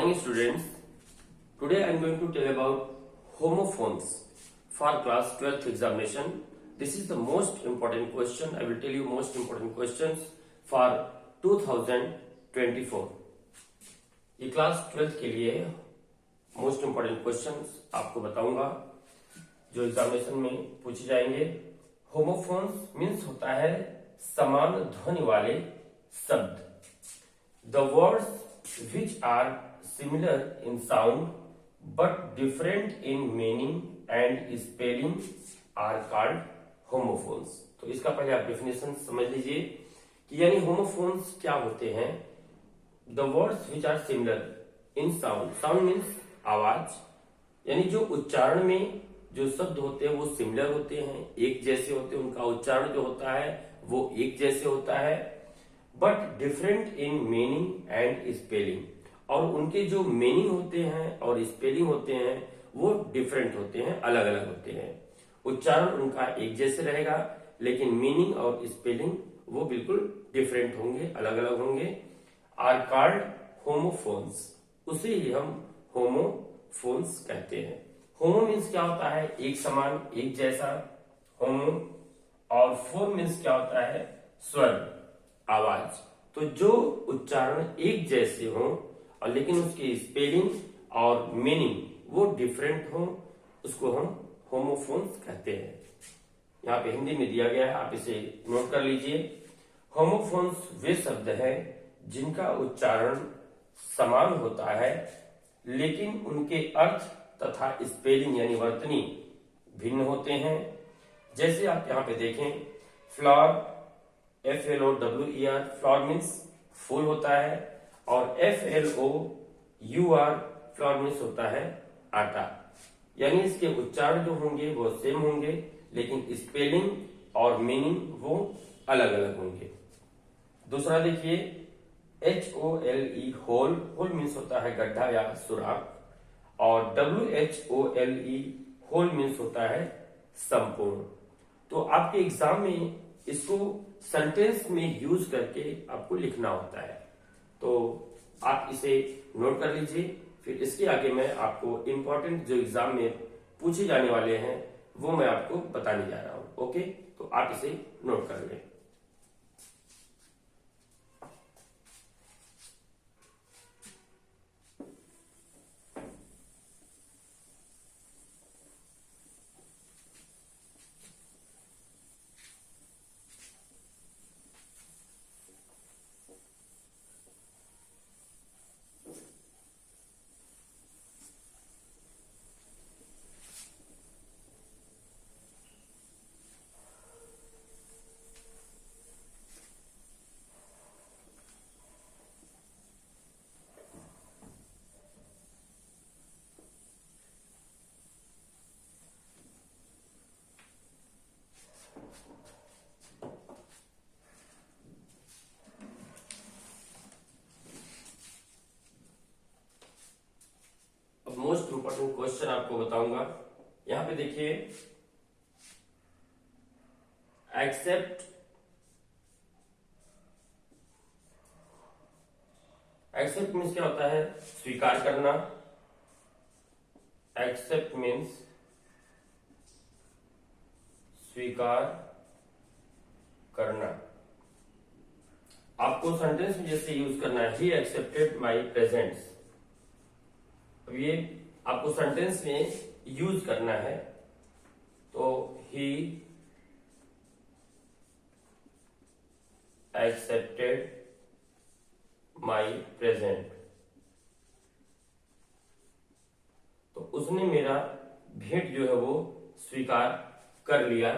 morning students. Today I am going to tell about homophones for class 12th examination. This is the most important question. I will tell you most important questions for 2024. ये class 12th के लिए most important questions आपको बताऊंगा जो examination में पूछे जाएंगे। Homophones means होता है समान ध्वनि वाले शब्द। The words which are similar in sound but different in meaning and spelling are called homophones। तो इसका पहले आप डेफिनेशन समझ लीजिए कि यानी होमोफोन्स क्या होते हैं। The words which are similar in sound, sound means आवाज, यानी जो उच्चारण में जो शब्द होते हैं वो सिमिलर होते हैं, एक जैसे होते हैं, उनका उच्चारण जो होता है वो एक जैसे होता है, but different in meaning and spelling, और उनके जो मीनिंग होते हैं और स्पेलिंग होते हैं वो डिफरेंट होते हैं, अलग अलग होते हैं। उच्चारण उनका एक जैसे रहेगा लेकिन मीनिंग और स्पेलिंग वो बिल्कुल डिफरेंट होंगे, अलग अलग होंगे। आर कॉल्ड होमोफोन्स, उसे ही हम होमोफोन्स कहते हैं। होमो मीन्स क्या होता है? एक समान, एक जैसा, होमो। और फोन मीन्स क्या होता है? स्वर, आवाज। तो जो उच्चारण एक जैसे हो और लेकिन उसकी स्पेलिंग और मीनिंग वो डिफरेंट हो, उसको हम होमोफोन्स कहते हैं। यहाँ पे हिंदी में दिया गया है, आप इसे नोट कर लीजिए। होमोफोन्स वे शब्द हैं जिनका उच्चारण समान होता है लेकिन उनके अर्थ तथा स्पेलिंग यानी वर्तनी भिन्न होते हैं। जैसे आप यहाँ पे देखें, फ्लावर, FLOWER, फ्लावर मीन्स फूल होता है, और FLOUR, फ्लावर मीन्स होता है आटा। यानी इसके उच्चारण जो होंगे वो सेम होंगे लेकिन स्पेलिंग और मीनिंग वो अलग अलग होंगे। दूसरा देखिए, HOLE, होल, होल मीन्स होता है गड्ढा या सुराख, और WHOLE, होल मीन्स होता है संपूर्ण। तो आपके एग्जाम में इसको सेंटेंस में यूज करके आपको लिखना होता है, तो आप इसे नोट कर लीजिए। फिर इसके आगे मैं आपको इंपॉर्टेंट जो एग्जाम में पूछे जाने वाले हैं वो मैं आपको बताने जा रहा हूं। ओके, तो आप इसे नोट कर लें। मोस्ट इंपॉर्टेंट क्वेश्चन आपको बताऊंगा। यहां पे देखिए, एक्सेप्ट, एक्सेप्ट मीन्स क्या होता है? स्वीकार करना। एक्सेप्ट मीन्स स्वीकार करना। आपको सेंटेंस में जैसे यूज करना है, ही एक्सेप्टेड माई प्रेजेंट्स। अब ये आपको सेंटेंस में यूज करना है, तो ही एक्सेप्टेड माई प्रेजेंट, तो उसने मेरा भेंट जो है वो स्वीकार कर लिया।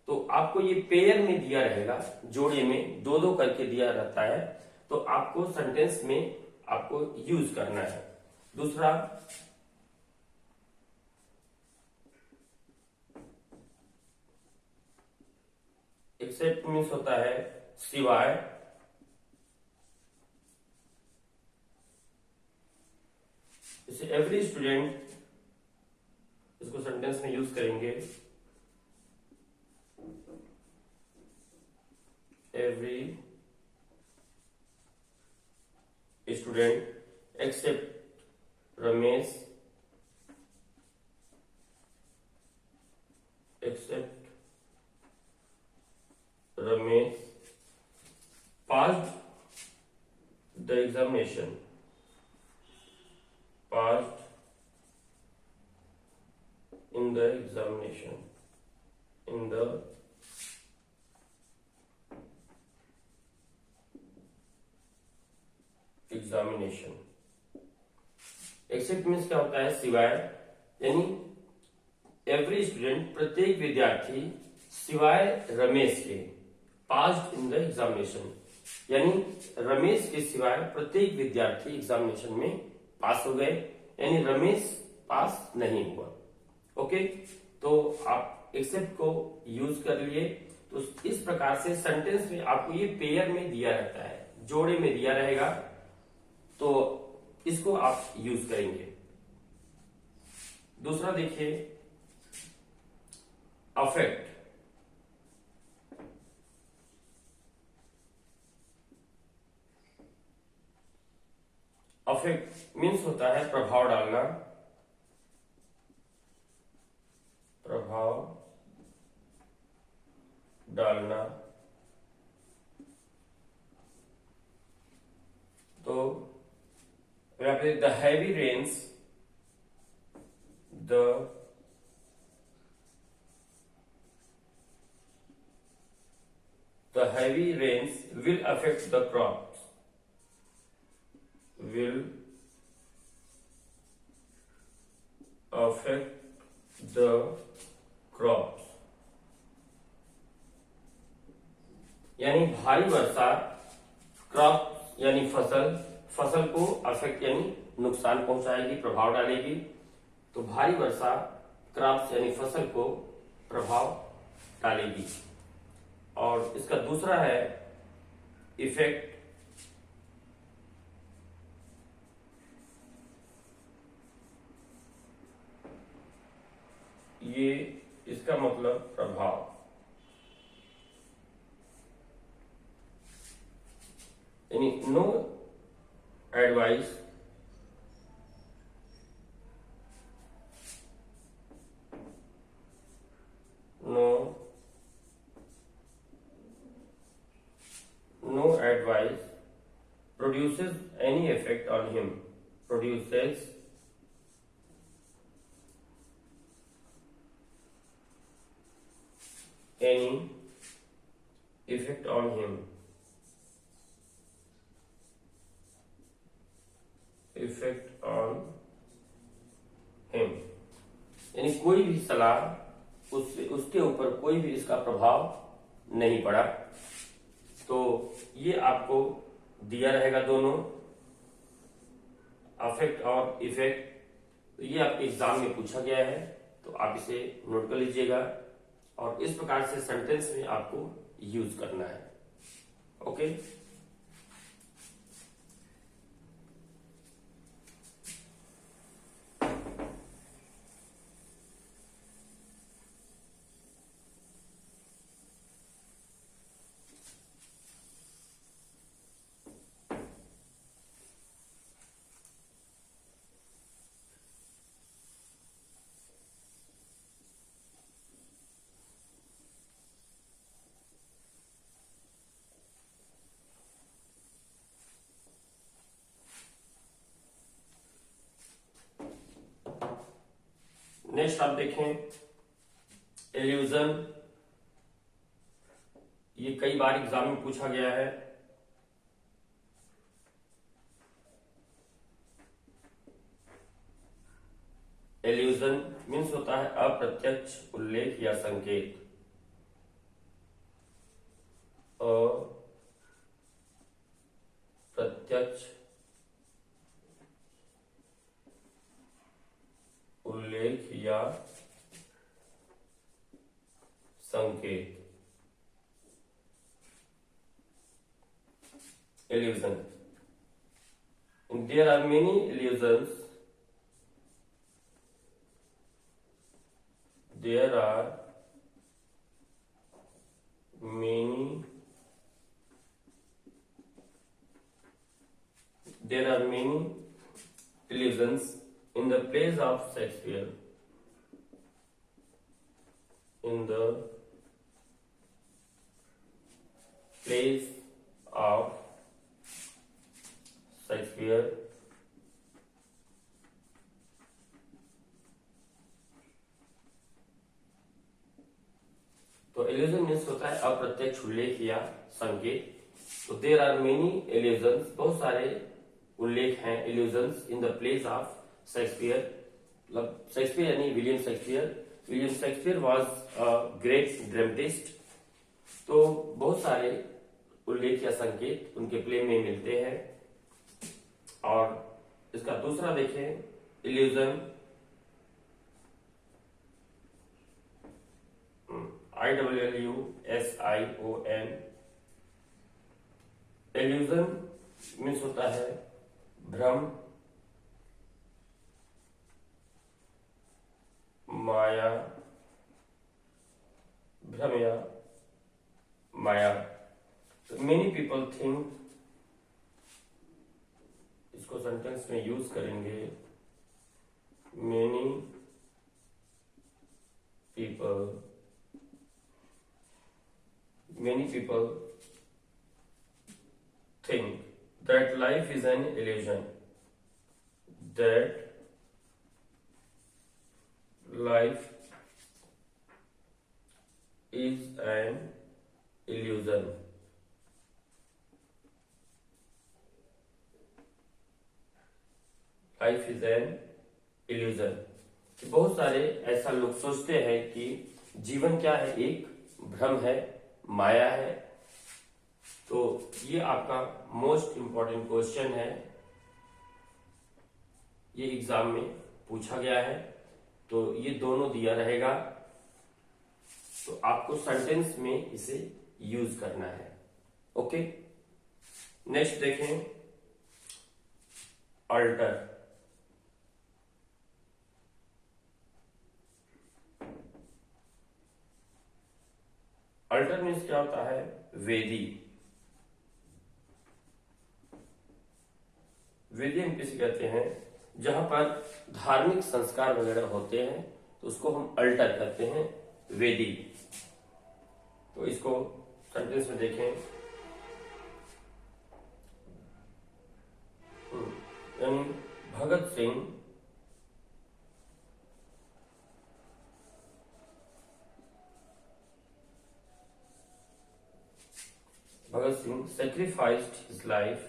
तो आपको ये पेयर में दिया रहेगा, जोड़े में दो दो करके दिया रहता है, तो आपको सेंटेंस में आपको यूज करना है। दूसरा, एक्सेप्ट मीन्स होता है सिवाय। जैसे एवरी स्टूडेंट, इसको सेंटेंस में यूज करेंगे, every student except Ramesh except Ramesh passed the examination. Passed in the examination. In the examination. Except means क्या होता है? सिवाय, यानी एवरी स्टूडेंट, प्रत्येक विद्यार्थी, सिवाय रमेश के, पास्ड इन द एग्जामिनेशन, यानी रमेश के सिवाय प्रत्येक विद्यार्थी एग्जामिनेशन में पास हो गए, यानी रमेश पास नहीं हुआ। ओके, तो आप एक्सेप्ट को यूज कर लिए। तो इस प्रकार से सेंटेंस में आपको ये पेयर में दिया रहता है, जोड़े में दिया रहेगा, तो इसको आप यूज करेंगे। दूसरा देखिए, अफेक्ट। अफेक्ट मीन्स होता है प्रभाव डालना, प्रभाव डालना। तो यहाँ पे the heavy rains, the heavy rains will affect the crops, will affect the crops, यानी भारी वर्षा क्रॉप यानी फसल को अफेक्ट यानी नुकसान पहुंचाएगी, प्रभाव डालेगी। तो भारी वर्षा क्रॉप्स यानी फसल को प्रभाव डालेगी। और इसका दूसरा है इफेक्ट। ये इसका मतलब प्रभाव, यानी no advice, no advice produces any effect on him, produces any effect on him, effect on him, यानी कोई भी सलाह उसके ऊपर कोई भी इसका प्रभाव नहीं पड़ा। तो ये आपको दिया रहेगा दोनों, अफेक्ट और इफेक्ट। तो ये आपके एग्जाम में पूछा गया है, तो आप इसे नोट कर लीजिएगा और इस प्रकार से सेंटेंस में आपको यूज करना है। ओके, नेक्स्ट आप देखें एल्यूजन। ये कई बार एग्जाम में पूछा गया है। एल्यूजन मीन्स होता है अप्रत्यक्ष उल्लेख या संकेत, अप्रत्यक्ष उल्लेख या संकेत, illusion. And there are many illusions. There are many illusions in the plays of Shakespeare. In the plays of Shakespeare. तो इल्यूजन मीन्स होता है अप्रत्यक्ष उल्लेख या संकेत। तो देयर आर मेनी इल्यूजन्स, बहुत सारे उल्लेख हैं illusions in the place of Shakespeare. मतलब शेक्सपियर यानी William Shakespeare. William Shakespeare was a great dramatist. तो बहुत सारे उल्लेख या संकेत उनके प्ले में मिलते हैं। और इसका दूसरा देखें इल्यूजन, ILLUSION। इल्यूजन मीन्स होता है भ्रम, माया, भ्रम या माया। मेनी पीपल थिंक, इसको सेंटेंस में यूज करेंगे। Many people think that life is an illusion. That life is an illusion. Life is an illusion. कि बहुत सारे ऐसा लोग सोचते हैं कि जीवन क्या है, एक भ्रम है, माया है। तो ये आपका मोस्ट इंपॉर्टेंट क्वेश्चन है, ये एग्जाम में पूछा गया है। तो ये दोनों दिया रहेगा, तो आपको सेंटेंस में इसे यूज करना है। ओके, नेक्स्ट देखें अल्टर। अल्टर मीन्स क्या होता है, वेदी। वेदी हम किसे कहते हैं, जहां पर धार्मिक संस्कार वगैरह होते हैं तो उसको हम अल्टर कहते हैं, वेदी। तो इसको सेंटेंस में देखें, यानी Bhagat Singh sacrificed his life,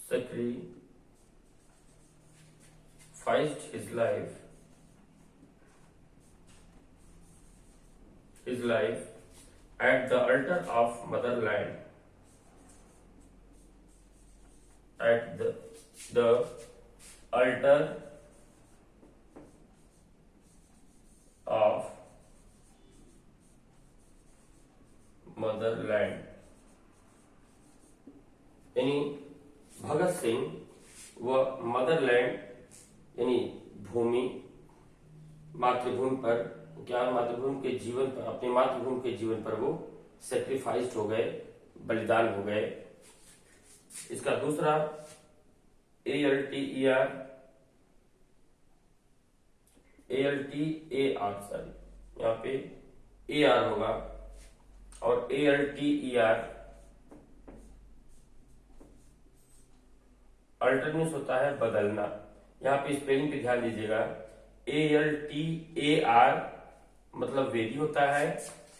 sacrificed his life at the altar of motherland, at the altar of Motherland. यानी भगत सिंह वह मदरलैंड यानी भूमि, मातृभूमि पर, क्या मातृभूमि के जीवन पर, अपनी मातृभूमि के जीवन पर वो सेक्रीफाइस्ड हो गए, बलिदान हो गए। इसका दूसरा ALTER, सॉरी, यहाँ पे AR होगा और ALTER अल्टरनेट होता है बदलना। यहाँ पे स्पेलिंग पे ध्यान दीजिएगा, ALTER मतलब वेदी होता है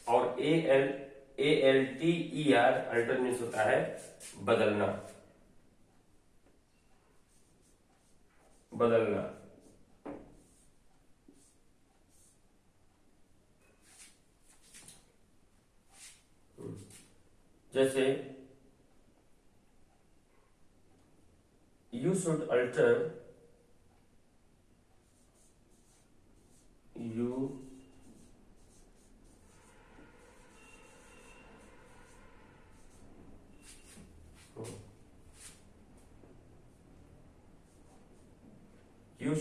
और ALTER अल्टरनेट होता है बदलना, बदलना। जैसे you should alter, you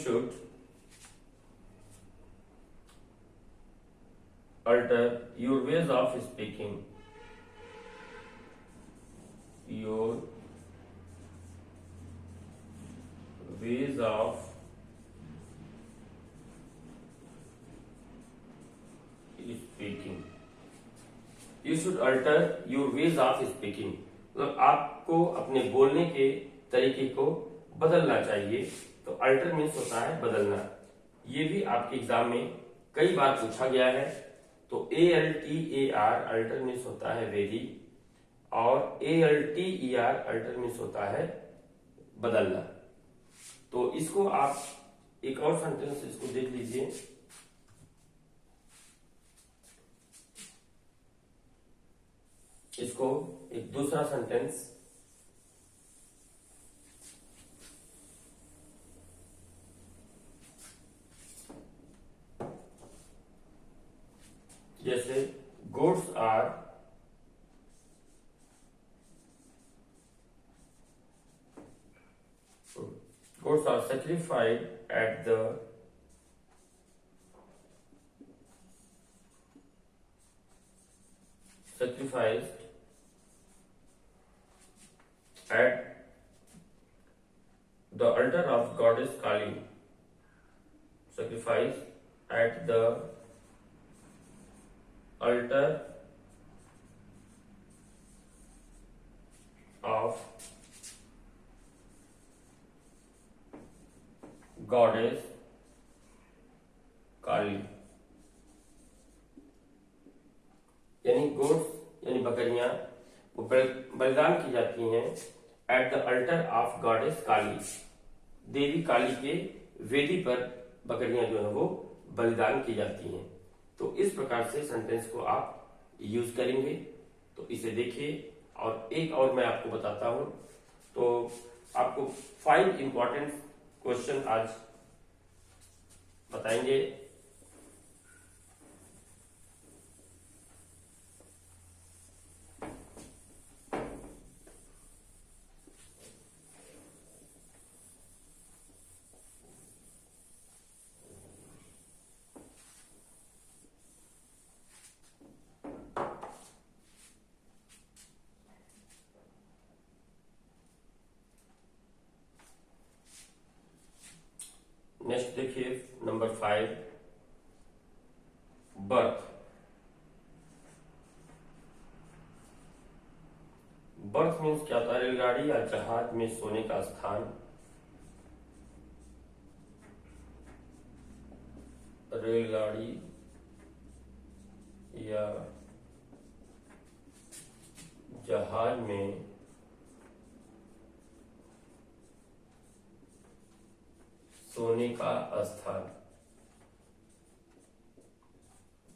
should alter your ways of speaking, your ways of speaking. You should alter your ways of speaking. मतलब आपको अपने बोलने के तरीके को बदलना चाहिए। तो अल्टर मीन्स होता है बदलना। ये भी आपके एग्जाम में कई बार पूछा गया है। तो ALTER अल्टर मीन्स होता है वेरी, और ALTER अल्टर मीन्स होता है बदलना। तो इसको आप एक और सेंटेंस इसको देख लीजिए। इसको एक दूसरा सेंटेंस, जैसे gods are sacrificed at the altar of goddess Kali. Sacrifice at the altar of goddess Kali. यानी गोड्स यानी बकरियां वो बलिदान की जाती हैं at the altar of goddess Kali, देवी काली के वेदी पर बकरियां जो है वो बलिदान की जाती हैं। तो इस प्रकार से सेंटेंस को आप यूज करेंगे। तो इसे देखिए, और एक और मैं आपको बताता हूं। तो आपको 5 इंपॉर्टेंट क्वेश्चन आज बताएंगे। नेक्स्ट देखिए नंबर 5, बर्थ। बर्थ मीन्स क्या होता है? रेलगाड़ी या जहाज में सोने का स्थान। रेलगाड़ी या जहाज में सोने का स्थान।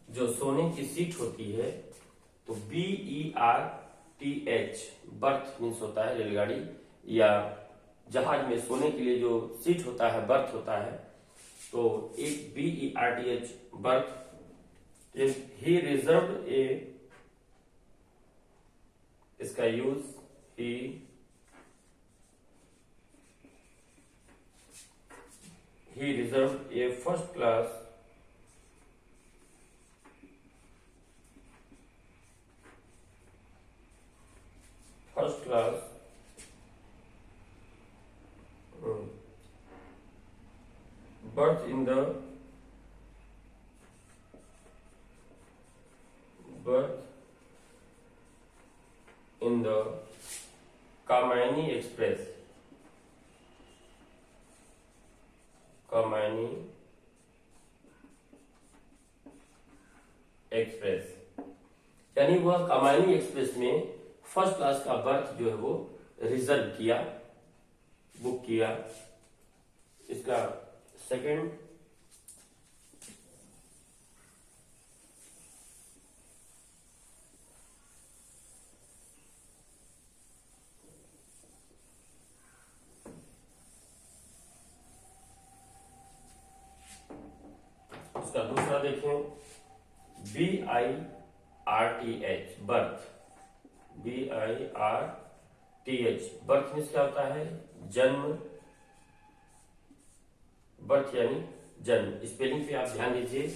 जो सोने की सीट होती है, तो BERTH बर्थ मीन्स होता है रेलगाड़ी या जहाज में सोने के लिए जो सीट होता है, बर्थ होता है। तो एक BERTH बर्थ। ही रिजर्व्ड ए, इसका use he reserved a first class berth in the Kamini Express। Kamayani express, यानी वह कमायनी एक्सप्रेस में फर्स्ट क्लास का बर्थ जो है वो रिजर्व किया, बुक किया। इसका सेकंड, इसका दूसरा देखें, BIRTH birth. BIRTH birth means क्या होता है? जन्म। बर्थ यानी जन्म। स्पेलिंग पे आप ध्यान दीजिए।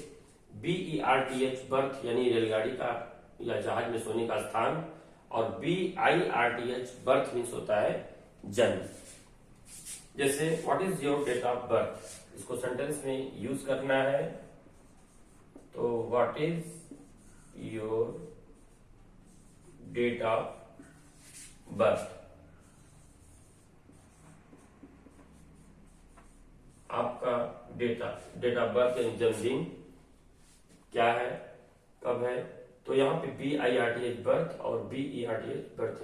BERTH बर्थ यानी रेलगाड़ी का या जहाज में सोने का स्थान, और BIRTH बर्थ मीन्स होता है जन्म। जैसे what is your date of birth, इसको सेंटेंस में यूज करना है। तो what is your date of birth, आपका डेट ऑफ बर्थ यानी जन्मदिन क्या है, कब है। तो यहाँ पे BIRTH बर्थ और BERTH बर्थ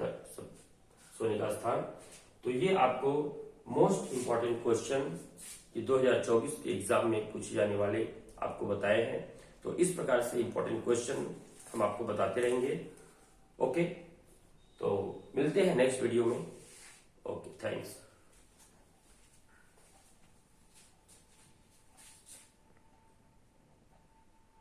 सोने का स्थान। तो ये आपको मोस्ट इंपॉर्टेंट क्वेश्चन 2024 के एग्जाम में पूछे जाने वाले आपको बताए हैं। तो इस प्रकार से इंपॉर्टेंट क्वेश्चन हम आपको बताते रहेंगे। ओके, तो मिलते हैं नेक्स्ट वीडियो में। Okay, thanks.